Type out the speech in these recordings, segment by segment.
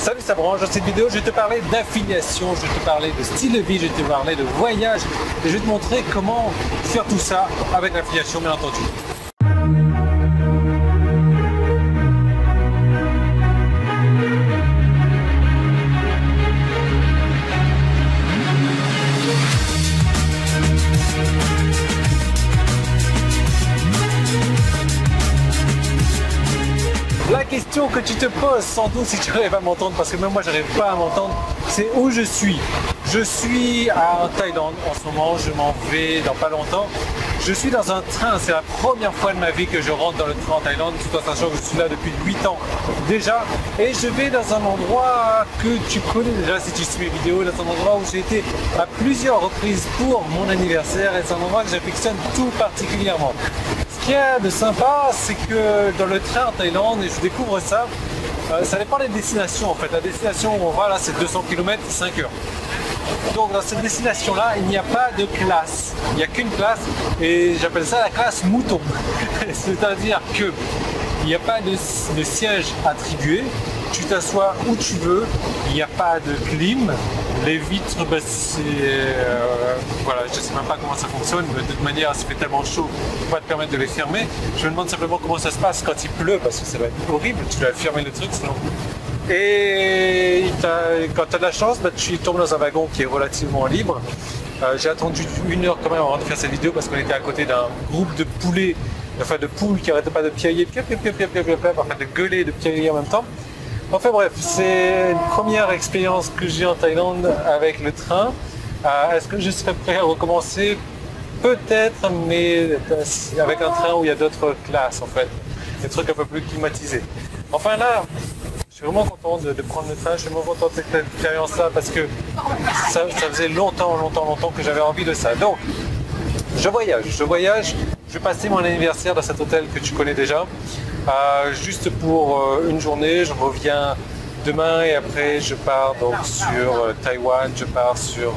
Salut, ça branche. Dans cette vidéo, je vais te parler d'affiliation, je vais te parler de style de vie, je vais te parler de voyage et je vais te montrer comment faire tout ça avec l'affiliation, bien entendu. La question que tu te poses sans doute si tu arrives à m'entendre, parce que même moi j'arrive pas à m'entendre, c'est où je suis. Je suis en Thaïlande en ce moment, je m'en vais dans pas longtemps. Je suis dans un train, c'est la première fois de ma vie que je rentre dans le train en Thaïlande, tout en sachant que je suis là depuis 8 ans déjà. Et je vais dans un endroit que tu connais déjà si tu suis mes vidéos, dans un endroit où j'ai été à plusieurs reprises pour mon anniversaire et c'est un endroit que j'affectionne tout particulièrement. Ce qu'il y a de sympa, c'est que dans le train en Thaïlande, et je découvre ça, ça dépend des destinations en fait. La destination où on va là, c'est 200 km, 5 heures. Donc dans cette destination-là, il n'y a pas de classe. Il n'y a qu'une classe et j'appelle ça la classe mouton. C'est-à-dire que il n'y a pas de siège attribué. Tu t'assois où tu veux. Il n'y a pas de clim. Les vitres, bah, voilà, je ne sais même pas comment ça fonctionne. De toute manière, ça fait tellement chaud, on ne peut pas te permettre de les fermer. Je me demande simplement comment ça se passe quand il pleut, parce que ça va être horrible. Tu dois fermer le truc, sinon. Et quand tu as de la chance, bah, tu tombes dans un wagon qui est relativement libre. J'ai attendu 1 heure quand même avant de faire cette vidéo parce qu'on était à côté d'un groupe de poulets, enfin de poules qui n'arrêtaient pas de piailler, enfin de gueuler et de piailler en même temps. Enfin bref, c'est une première expérience que j'ai en Thaïlande avec le train. Est-ce que je serais prêt à recommencer? Peut-être, mais avec un train où il y a d'autres classes en fait, des trucs un peu plus climatisés. Enfin là, je suis vraiment content de prendre le train, je suis vraiment content de cette expérience-là parce que ça faisait longtemps que j'avais envie de ça. Donc, je voyage, je vais passer mon anniversaire dans cet hôtel que tu connais déjà, juste pour une journée, je reviens demain et après je pars donc sur Taïwan, je pars sur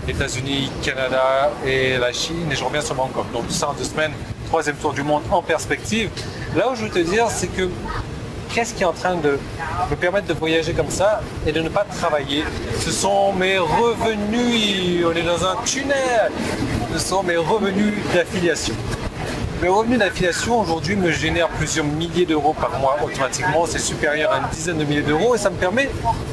États-Unis, Canada et la Chine et je reviens sur Bangkok. Donc ça en 2 semaines, 3e tour du monde en perspective. Là où je veux te dire, c'est que qu'est-ce qui est en train de me permettre de voyager comme ça et de ne pas travailler? Ce sont mes revenus, on est dans un tunnel, ce sont mes revenus d'affiliation. Mes revenus d'affiliation aujourd'hui me génèrent plusieurs milliers d'euros par mois automatiquement, c'est supérieur à une dizaine de milliers d'euros et ça me permet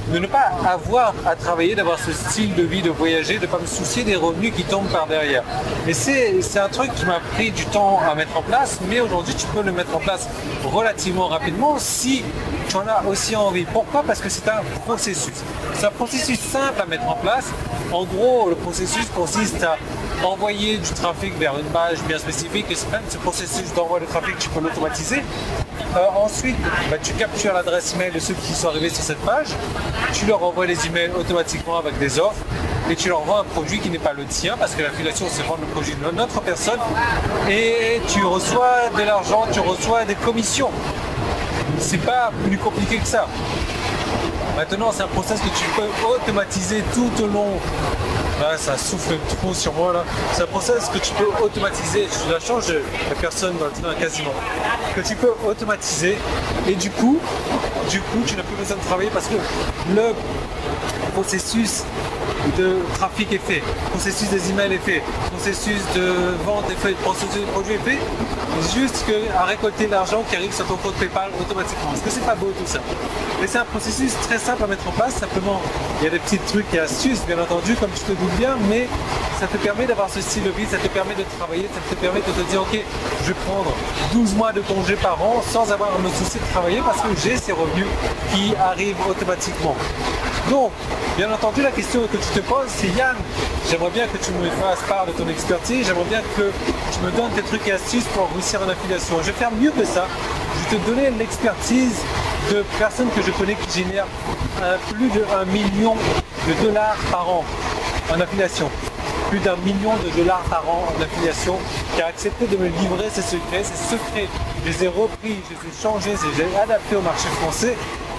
de ne pas avoir à travailler, d'avoir ce style de vie, de voyager, de ne pas me soucier des revenus qui tombent par derrière. Et c'est un truc qui m'a pris du temps à mettre en place, mais aujourd'hui tu peux le mettre en place relativement rapidement si tu en as aussi envie. Pourquoi? Parce que c'est un processus. C'est un processus simple à mettre en place. En gros, le processus consiste à envoyer du trafic vers une page bien spécifique et ce processus d'envoi de trafic, tu peux l'automatiser. Ensuite, tu captures l'adresse mail de ceux qui sont arrivés sur cette page, tu leur envoies les emails automatiquement avec des offres et tu leur vends un produit qui n'est pas le tien parce que l'affiliation c'est vendre le produit de notre personne et tu reçois de l'argent, tu reçois des commissions. C'est pas plus compliqué que ça. Maintenant, c'est un process que tu peux automatiser tout au long. Là, ça souffle trop sur moi là. C'est un process que tu peux automatiser. Tu la changes de personne dans le train quasiment. Que tu peux automatiser et du coup, tu n'as plus besoin de travailler parce que le processus de trafic est fait, le processus des emails est fait, le processus de vente est fait, le processus de produit est fait. Juste à récolter l'argent qui arrive sur ton compte PayPal automatiquement. Est-ce que c'est pas beau tout ça? Mais c'est un processus très simple à mettre en place. Simplement, il y a des petits trucs et astuces, bien entendu, comme tu te doutes bien, mais ça te permet d'avoir ce style de vie, ça te permet de travailler, ça te permet de te dire ok, je vais prendre 12 mois de congé par an sans avoir à me soucier de travailler parce que j'ai ces revenus qui arrivent automatiquement. Donc, bien entendu, la question que tu te poses, c'est Yann, j'aimerais bien que tu me fasses part de ton expertise, j'aimerais bien que tu me donnes tes trucs et astuces pour réussir en affiliation. Je vais faire mieux que ça, je vais te donner l'expertise de personnes que je connais qui génèrent plus de 1 million de dollars par an en affiliation. Plus d'1 million de dollars par an en affiliation, qui a accepté de me livrer ses secrets. Ces secrets, je les ai repris, je les ai changés, je les ai adaptés au marché français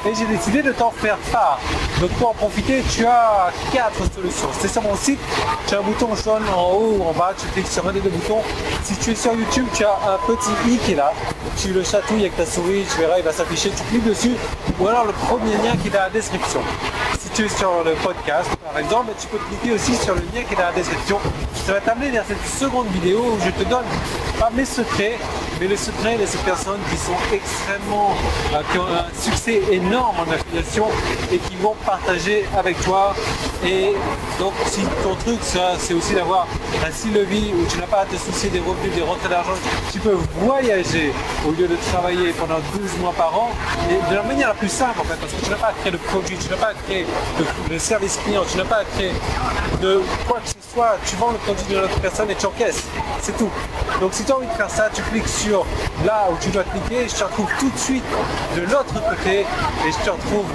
et j'ai décidé de t'en faire part. Donc pour en profiter, tu as 4 solutions. C'est sur mon site, tu as un bouton jaune en haut ou en bas, tu cliques sur un des deux boutons. Si tu es sur YouTube, tu as un petit i qui est là. Tu le chatouilles avec ta souris, tu verras, il va s'afficher, tu cliques dessus. Ou alors le premier lien qui est dans la description. Si tu es sur le podcast, par exemple, tu peux cliquer aussi sur le lien qui est dans la description. Ça va t'amener vers cette seconde vidéo où je te donne pas mes secrets, mais les secrets de ces personnes qui sont extrêmement, qui ont un succès énorme en affiliation et qui vont partager avec toi. Et donc si ton truc c'est aussi d'avoir un style de vie où tu n'as pas à te soucier des revenus, des rentrées d'argent, tu peux voyager au lieu de travailler pendant 12 mois par an, et de la manière la plus simple en fait, parce que tu n'as pas à créer de produit, tu n'as pas à créer de service client, tu n'as pas à créer de quoi que ce soit, tu vends le produit de l'autre personne et tu encaisses, c'est tout. Donc si tu as envie de faire ça, tu cliques sur là où tu dois cliquer, je te retrouve tout de suite de l'autre côté et je te retrouve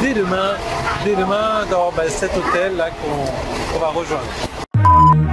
dès demain dans cet hôtel là qu'on va rejoindre.